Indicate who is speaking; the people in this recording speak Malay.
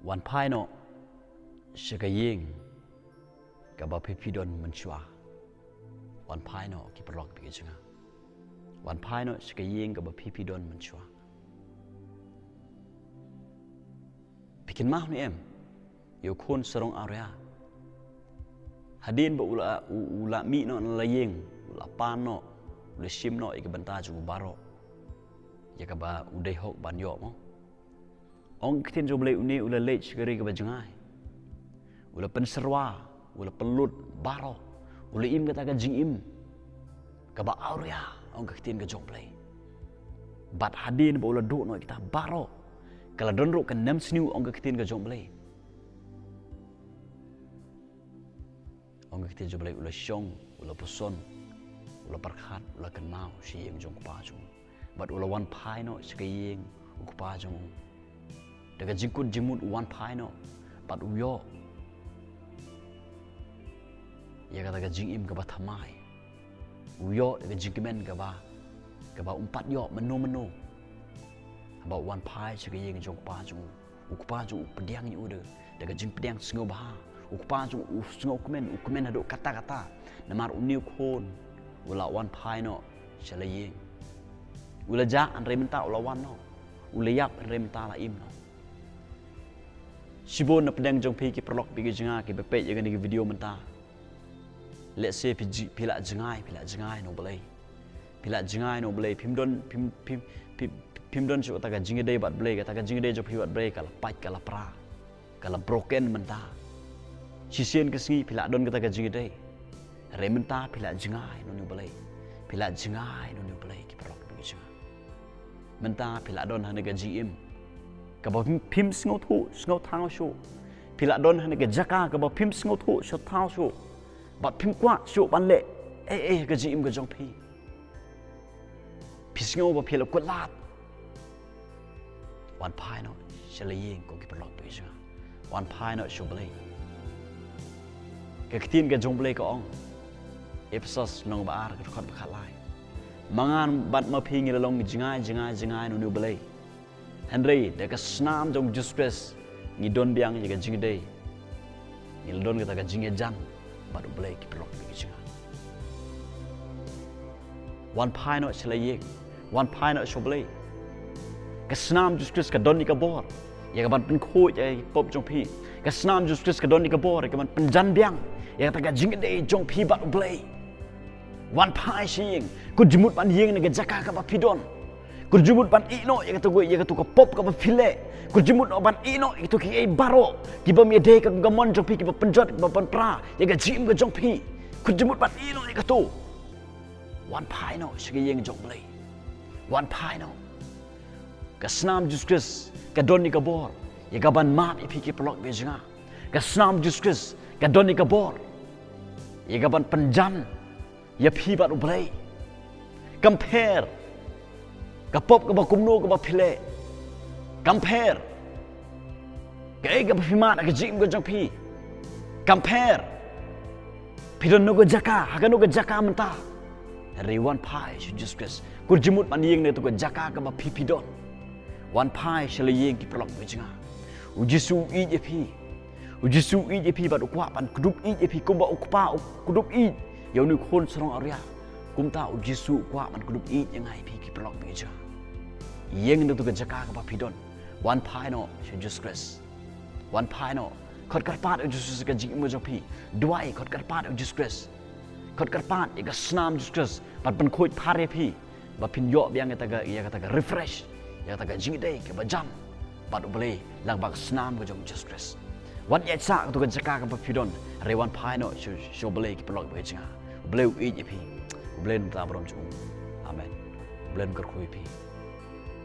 Speaker 1: วันพายโนชกยิงกับบพิพิดนมันชัววันพายโนกิปลอกไปกันจังวันพายโนชกยิงกับบพิพิดนมันชัวพิกินมากนี่เอ็มอยู่คนสรงอารยาฮดินบอกอุลามีโนนละยิงอุลาปานโนอุลชิมโนอีกบันตาจูบารอยากบ่าอุได้หกบันยอมั้งองค์ที่จะบริอุนีอุลเล็กก็เรียกว่าจงไงอุลเป็นสรวาอุลเป็นลุดบารออุลอิมก็ตากจิงอิมกับบ่าอารยาองค์ที่จะจงบริบัดฮดินบอกอุลดูหน่อยkitaบารอkalau don ruk kan nam sngewองค์ที่จะจงบริองค์ที่จะบริอุลชงอุลปสนอุลประคัดอุลกันนาวชียงจงป้าจงบัดอุลวันพายโนสกยิงอุกป้าจงแต่ก็จิงกุดจิงมุดวันพายโนบัดอุโยya kata ka jing im ka ba thamai uyo ka jing men ka ba umpat yo menu ba wan phai che ka yeng jong pa jong ukpa jong pediang ni ude da ka jing pediang sngew ba ukpa jong sngew ukmen ado kata namar uniu khon ula wan phai no chala yeng ula ja an remta ula wan no ula yak remta la im no sibon na pediang jong phi ki prolog bi ki jinga ki bepe ye ni video menta let's say pila jingai no boleh pila jingai no boleh pim don cu taga jingide bat boleh kata ka jingide jo piwat boleh kala pait kala pra kala broken menta sisien ke sngi pila don kata ka jingide rementa pila jingai no boleh pila jingai no boleh ki perok bi jinga menta pila don hane ka jim ka ba pim sngew thang shu pila don hane ka jaka ka ba pim sngew thu sho thang shuบัดพิมกว่าโฉบันเละก็จีมก็จงพีพิสเงาบ่เพียรกวดลาดวันพายเนาะเฉลยก็กิปลอดตัวจ้ะวันพายเนาะโฉบเลยก็คิดก็จงเลยก็อ่องเอฟซัสนองบาร์ก็คอนขัดไล่มางานบัดมาพิงลงจงายนูเบลเฮนรี่เด็กก็สนามจงจุสเปสงี้โดนเบียงยังก็จิงเดย์งี้โดนก็ตากจิงจันbaru boleh kipelok begitu. Wan pai no selai, wan pai no shoblay. Kesenam justru kedon ni kabor. Ya kapan penkut ya pop jong pi. Kesenam justru kedon ni kabor. Ya kapan penjan biang. Ya kata kajing deh jong pi baru boleh. Wan pai siing. Ku jemut pan yeng ni kejaka kapan pidon. Ku jemut pan ino ya kata gue ya kata ku pop kapan pile. Ku jemut pan ino itu kiai baro. Kiba miedai ka gamon jong pi kiba penjat kiba pan pra ya ka jim ka jong pi ku jemut pat ino ya ka tu wan pai no sigi yeng jong blai wan pai no ka snam juskris ka doni ka bor ya ka ban map ya pi ki pelok be jinga ka snam juskris ka doni ka bor ya ka ban penjan ya pi bat blai compare ka pop ka ba kumno ka ba phile compare Kaya ka pimat ka jim ka jong pi compare pidon no ka jaka haga no ka jaka menta ri one pai should just guess kur jimut man yeng ne to ka jaka ka ba pi pidon one pai shall yeng ki prolog be jinga ujisu I je pi ba ukwa pan kudup I je pi kumba ukpa kudup I yau ni khon srong arya kumta ujisu kwa man kudup I yangai pi ki prolog be jinga yeng ne to ka jaka ka ba pidon one pai no should just guess Wan pai no, kot karpat ujus ka jing mo jopi, duai kot karpat ujus kres, kot karpat ika snam ujus kres, pat pen khoi pare pi, ba pin yo biang ya kata refresh, ya kata jing day ke ba jam, pat boleh lang bak snam ko jong ujus kres. Wan ya sa to ka jaka ka pidon, re wan pai no show boleh ki pelok be jinga, boleh I je pi, boleh ta brom chung. Amen. Boleh kar khoi pi.